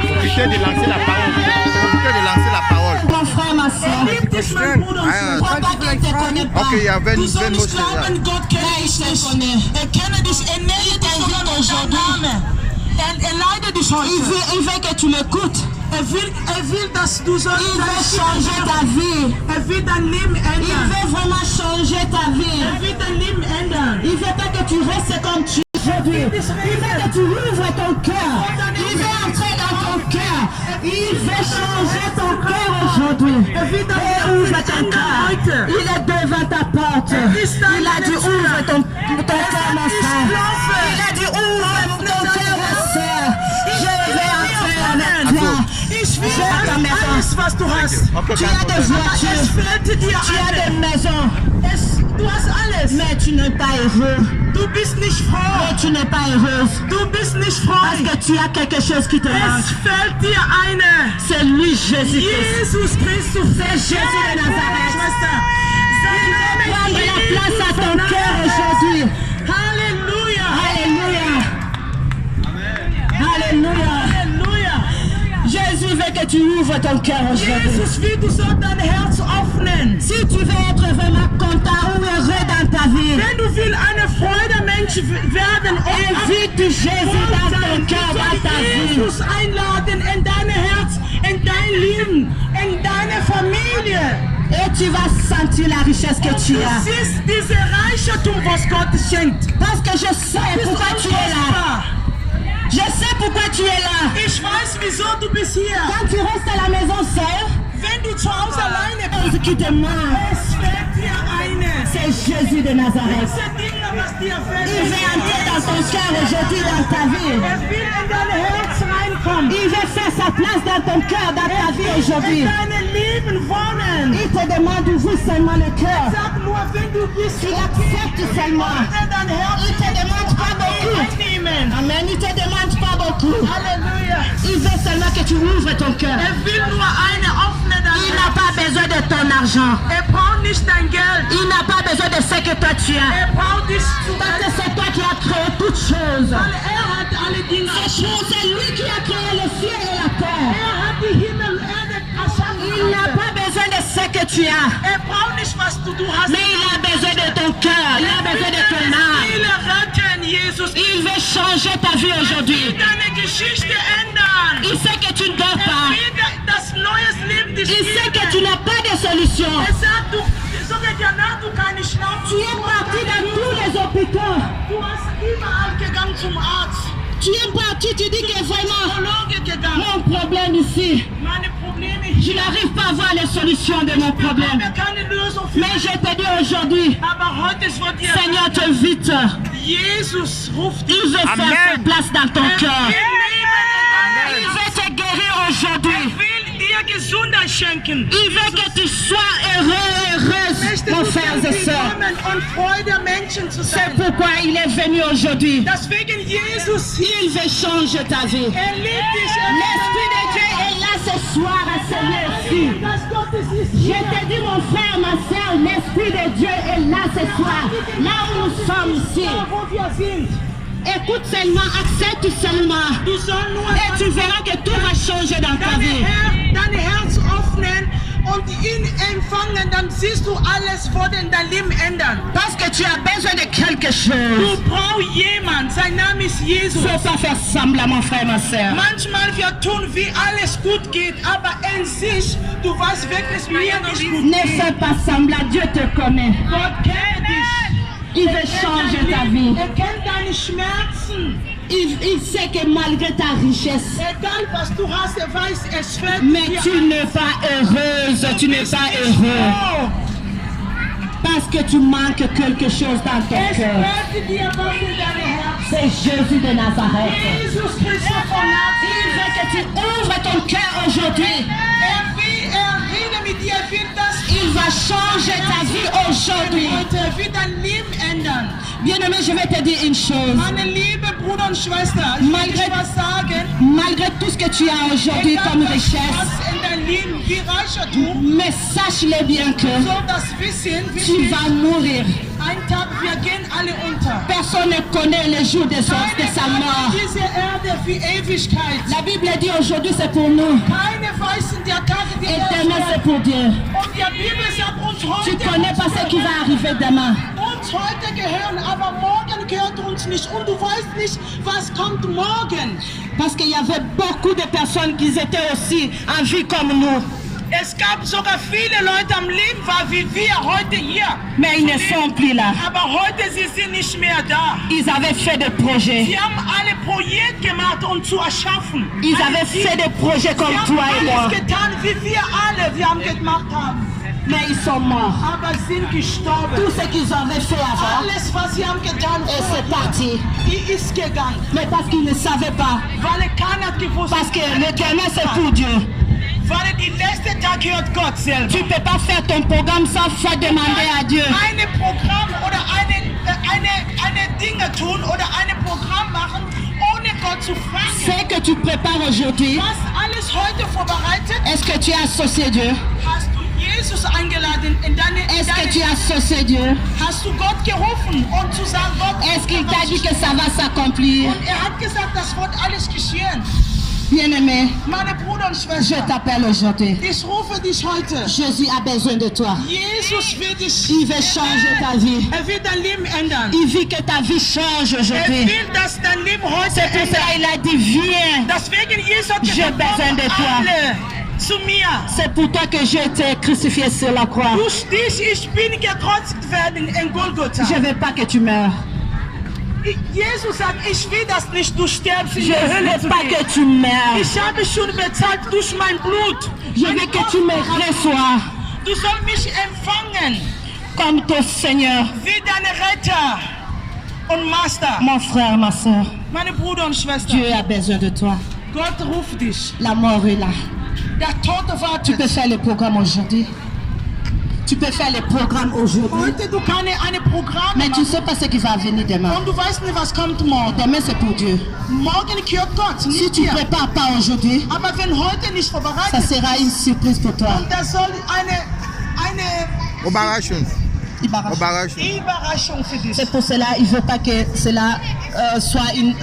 Profitez de lancer la parole. Profitez de lancer la parole. Mon frère, ma soeur. Crois pas qu'elle te connaît pas. Okay, ja, wenn Du sollst muss nicht ich glauben, sagen. Gott kennt dich nicht. Er kennt dich, er nennt dich aujourd'hui. Er leidet dich heute. Il veut que tu l'écoutes. Er will, dass du so. Il veut changer ta vie. Er will dein Leben ändern. Il veut vraiment changer ta vie. Er will dein Leben ändern. Il veut pas que tu restes comme tu es aujourd'hui. Il veut que tu ouvres ton cœur. Il veut entrer dans ton cœur. Il veut changer ton cœur aujourd'hui. Et ouvre ton cœur. Il est devant ta porte. Il a dit ouvre ton cœur, mon frère. Il a dit ouvre ton cœur, ma soeur. Je vais entrer avec toi. Je vais à ta maison. Was du hast. Tu as des voitures. Tu as des maisons. Du hast alles. Mais tu n'es pas heureux. Du bist nicht froh. Mais tu n'es pas heureuse. Du bist nicht froh. Parce que tu as quelque chose qui te manque. Es fehlt dir eine. C'est lui, Jésus. Jesus Christus. C'est Jésus de Nazareth. Prendre la place à ton cœur aujourd'hui. Alléluia. Alléluia. Alléluia. Jésus veut que tu ouvres ton cœur aujourd'hui. Jesus will, du sollst dein Herz öffnen. Si tu veux être vraiment content ou heureux dans ta vie. Wenn du willst eine Freudemensch werden, invite Jésus dans ton cœur, dans ta vie. Jesus einladen in dein Herz, in dein Leben, in deine Familie. Et tu vas sentir la richesse que tu as. Du siehst diese Reichtum, was Gott schenkt. Parce que je sais pourquoi tu es là. Je sais pourquoi tu es là. Ich weiß, wieso du bist hier. Quand tu restes à la maison seul, wenn du zu Hause alleine bist, qui te manque. Es fehlt dir eine. C'est Jésus de Nazareth. Il veut entrer dans ton cœur aujourd'hui, dans ta vie. Er will in dein Herz reinkommen. Il veut faire sa place dans ton cœur, dans ta vie aujourd'hui. In deinem Leben wohnen. Il te demande d'ouvrir seulement le cœur. Sag nur, wenn du bist. Il accepte seulement. Il te demande pas beaucoup. Amen. Il te demande pas beaucoup. Alléluia. Il veut seulement que tu ouvres ton cœur. Er will nur eine offene. Il n'a pas besoin de ton argent. Er braucht nicht dein Geld. Il n'a pas besoin de ce que toi tu as. Er braucht nicht. Parce que c'est toi qui as créé toutes choses. Er hat alle Dinge. C'est lui qui a créé le ciel et la terre. Er hat die Himmel und Erde erschaffen. Il n'a pas besoin de ce que tu as. Er braucht nicht was du hast. Mais il a besoin de ton cœur. Il a besoin de ton âme. Il veut changer ta vie aujourd'hui. Il sait que tu ne dors pas. Il sait que tu n'as pas de solution. Tu es parti dans tous les hôpitaux. Tu es parti, tu dis que vraiment, mon problème ici, je n'arrive pas à voir les solutions de mon problème. Mais je te dis aujourd'hui, Seigneur t'invite. Il veut faire sa place dans ton cœur. Il veut te guérir aujourd'hui. Il veut que tu sois heureux et heureuse, mon frère et sœurs. C'est pourquoi il est venu aujourd'hui. Il veut changer ta vie. L'Esprit de Dieu est là ce soir à Seigneur ici. Je te dis mon frère, ma soeur, l'Esprit de Dieu est là ce soir. Là où nous sommes ici. Écoute seulement, accepte seulement. Et tu verras que tout va changer dans ta vie. Dein Herz öffnen und ihn empfangen, dann siehst du alles wurde in dein Leben ändern. Parce que tu as besoin de quelque chose. Du brauchst jemand, sein Name ist Jesus. Faut pas faire semblant, mon frère, ma soeur. Manchmal wir tun, wie alles gut geht, aber in sich, du weißt wirklich, mir nicht gut. Ne fais pas semblant, Dieu te connaît. Gott kennt dich. Il veut changer ta vie. Er kennt deine Schmerzen. Il sait que malgré ta richesse, mais tu n'es pas heureuse, tu n'es pas heureux. Parce que tu manques quelque chose dans ton cœur. C'est Jésus de Nazareth. Il veut que tu ouvres ton cœur aujourd'hui. Il va changer ta vie aujourd'hui. Bien-aimé, je vais te dire une chose. Malgré tout ce que tu as aujourd'hui comme richesse, mais sache-le bien que tu vas mourir. Wir gehen alle unter. Personne ne connaît le jour de sa mort. Diese Erde für Ewigkeit. La Bible dit aujourd'hui c'est pour nous. Keine weiß in der Tage, die Et demain c'est pour Dieu. Und die Bibel sagt uns Tu heute, connais pas ce qui va arriver demain. uns heute gehören, aber morgen gehört uns nicht. Und du weißt nicht, was kommt morgen. Parce qu'il y avait beaucoup de personnes qui étaient aussi en vie comme nous. Es gab sogar viele Leute am Leben, wie wir heute hier. Mais ils ne sont plus là. Aber heute sie sind nicht mehr da. Ils avaient fait des projets. Sie haben alle Projekte gemacht, um zu erschaffen. Ils avaient fait des projets comme toi et moi. Alles getan, wie wir alle, gemacht haben. Mais ils sont morts. Aber sind gestorben. Tout ce qu'ils avaient fait avant, Alles, was sie haben getan, et c'est parti. die ist gegangen. Mais parce qu'ils ne savaient pas. Weil keiner gewusst Parce que l'éternel c'est pour Dieu. Weil die letzte Tag gehört Gott selber. Tu ne peux pas faire ton programme sans fois demander à Dieu. Ein Programm oder eine Dinge tun oder ein Programm machen, ohne Gott zu fragen. Ce que tu prépares aujourd'hui, Was alles heute vorbereitet? est-ce que tu as associé Dieu? Hast du Jesus eingeladen in deine Est-ce que tu as associé Dieu? Hast du Gott gerufen und zu sagen, Gott, Est-ce qu'il t'a dit que ça va s'accomplir? und hat gesagt, das wird alles geschehen. Bien-aimé, Meine Brüder und je Schwestern, t'appelle aujourd'hui. ich rufe dich heute. Jésus a besoin de toi. Jesus will dich, Il veut changer ta vie. wird dein Leben ändern. Il veut que ta vie change aujourd'hui. Will, dass dein Leben heute C'est pour ça qu'il a dit, viens. Deswegen Jesus hat J'ai besoin de toi. alle zu mir. C'est pour toi que je t'ai crucifié sur la croix. Durch dich, ich bin gekreuzigt werden in Golgotha. Je ne veux pas que tu meurs. Jesus sagt, ich will das nicht, du stirbst in Je der ne Hölle veux zu pas gehen. que tu meurs. Ich habe schon bezahlt durch mein Blut. Je veux que tu me reçois Du sollst mich empfangen comme ton Seigneur, wie dein Retter und Master. mon frère, ma soeur. Meine Brüder und Schwestern, Dieu a besoin de toi. Gott ruft dich. La mort est là. Der Tote Tu wartet. peux faire le programme aujourd'hui. Tu peux faire le programme aujourd'hui. Heute du kannst ein Programm Mais tu ne machen sais pas ce qui va venir demain. und du weißt nicht, was kommt morgen. Demain, c'est pour Dieu. Morgen gehört Gott, Si nicht tu ne dir. prépares pas aujourd'hui, Aber wenn heute nicht ça vorbereitet ist, sera une surprise pour toi. das soll eine Operation. Operation. Überraschung für dich. C'est pour cela il ne veut pas que cela soit une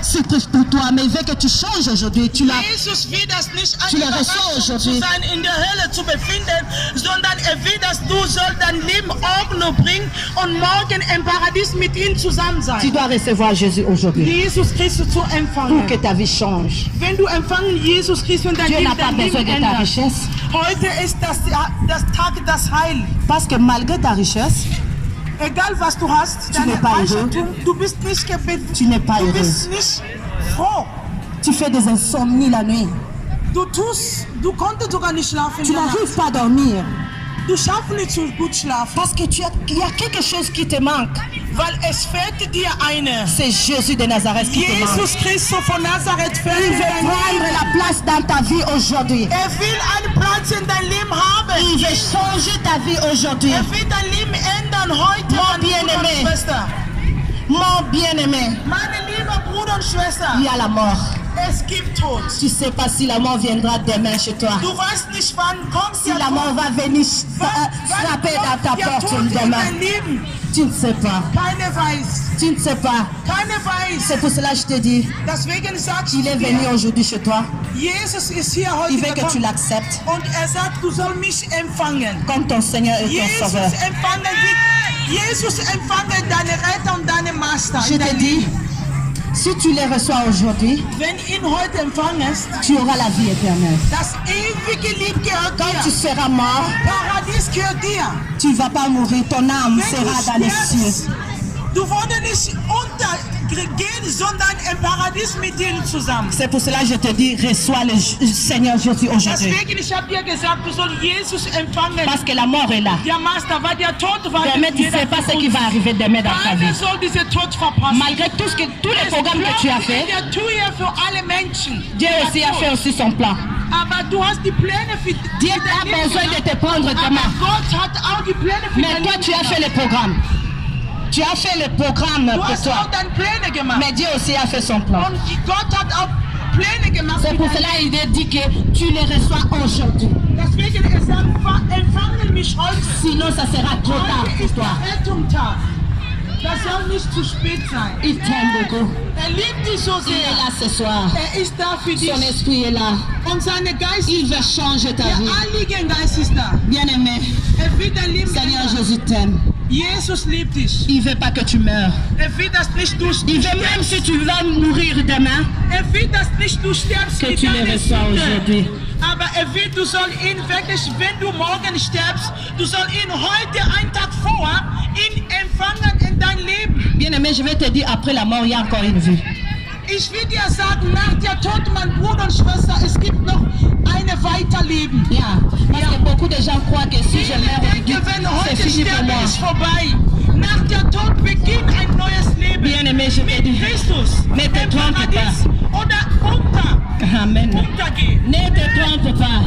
surprise pour toi, mais il veut que tu changes aujourd'hui. Tu l'as. Jesus will das nicht Tu eine le reçois Überraschung zu aujourd'hui. sein, in der Hölle zu befinden, sondern will, dass du soll dein Leben Ordnung bringen und morgen im Paradies mit ihm zusammen Tu sein. dois recevoir Jésus aujourd'hui Jesus Christus zu pour empfangen. que ta vie change. Wenn du empfangen Jesus Christus und dein Dieu n'a Leben, pas dein besoin Leben de ta ändert. richesse. Heute ist das Tag das Heil. Parce que malgré ta richesse, Egal was du hast, n'es pas Reichtum, du bist nicht gebetet. tu n'es pas Du heureux. bist nicht froh. Tu fais des insomnies la nuit. Du konntest sogar nicht schlafen. Tu n'arrives pas à dormir. Du schaffst nicht so gut schlafen. Parce que il y a quelque chose qui te manque. Weil es fehlt dir eine. C'est Jésus de Nazareth qui te manque. Jesus Christus von Nazareth Il fehlt veut dir. prendre la place dans ta vie aujourd'hui. Will einen Platz in dein Leben haben. Il veut changer ta vie aujourd'hui. Will dein Leben ändern heute, Mon meine Bruder und bien-aimé. Schwester. Mon bien-aimé, Meine liebe Bruder und Schwester, il y a la mort. es gibt Tod. Tu ne sais pas si la mort viendra demain chez toi. Du weißt nicht, wann kommt Si la mort va venir frapper dans ta porte Tod in demain. dein Leben. Tu ne sais pas. Keiner weiß. Tu ne sais pas. Keiner weiß. C'est pour cela que je te dis, Deswegen sagt il est venu aujourd'hui chez toi. Jesus ist hier heute Il veut que tu gekommen. l'acceptes Und sagt, du sollst mich empfangen. comme ton Seigneur et ton Jesus Sauveur. empfangen dich. Jesus empfangen deine Retter und deine Master. Je in te dein dis, Leben. si tu les reçois aujourd'hui, Wenn ihn heute empfangest, tu auras la vie éternelle. das ewige Leben gehört Quand tu dir. seras mort, Paradies gehört dir. tu ne vas pas mourir, ton âme Wenn sera dans les cieux. du wurde nicht untergehen, sondern im Paradies mit dir zusammen. C'est pour cela que je te dis, reçois le Seigneur Jésus aujourd'hui. Deswegen, ich habe dir gesagt, du sollst Jesus empfangen. Parce que la mort est là. Der Master, weil der Tod war. Demain, tu ne sais pas ce qui va arriver demain dans ta vie. Keiner soll diese Tod verpassen. Malgré tous les programmes que tu as fait, Der Tue für alle Menschen. Dieu aussi a fait aussi son plan. Aber du hast die Pläne für Dieu a besoin de te prendre demain. Aber Gott hat auch die Pläne für Mais dein toi, Leben tu as fait gemacht. le programme. Tu as fait le programme Du pour hast toi. auch deine Pläne gemacht. Mais Dieu aussi a fait son plan. Und Gott hat auch Pläne gemacht. C'est für pour dein cela qu'il a dit que tu les reçois aujourd'hui. Deswegen er sagt, empfangen mich heute. Sinon, ça sera trop tard Heute pour ist toi. der Rettungstag. Das soll nicht zu spät sein. Il t'aime beaucoup. Liebt dich so Il est sehr. là ce soir. Ist da für dich. Son esprit est là. Und seine Geist, Il veut changer ta der vie. Heilige Geist ist da. Bien-aimé, Wird dein Leben Seigneur ändern. Jésus t'aime. Jesus liebt dich. Il veut pas que tu meurs. Will das nicht du Il veut même si tu vas mourir demain, will das nicht du stirbst que mit tu le deiner reçois Sünde. aujourd'hui. Aber will, du soll ihn wirklich, wenn du morgen stirbst, du soll ihn heute, einen Tag vor, ihn empfangen in dein Leben. Bien-aimé, je vais te dire, après la mort, il y a encore une vie. Ich will dir sagen, nach der Tod, mein Bruder und Schwester, es gibt noch eine Weiterleben. Yeah. Parce que beaucoup de gens croient que si je meurs aujourd'hui, Wenn c'est heute fini pour sterben, moi. ist vorbei. Nach der Tod beginnt ein neues Leben. Bien-aimé, je te Mit dis, Christus. ne te Im trompe Paradies pas. oder Amen. untergehen. Ne te trompe pas.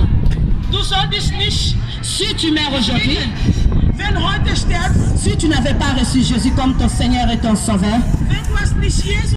Du solltest nicht, Si tu meurs aujourd'hui, wenn heute stirbst, si tu n'avais pas reçu Jésus comme ton Seigneur et ton Sauveur, wenn du hast nicht Jesus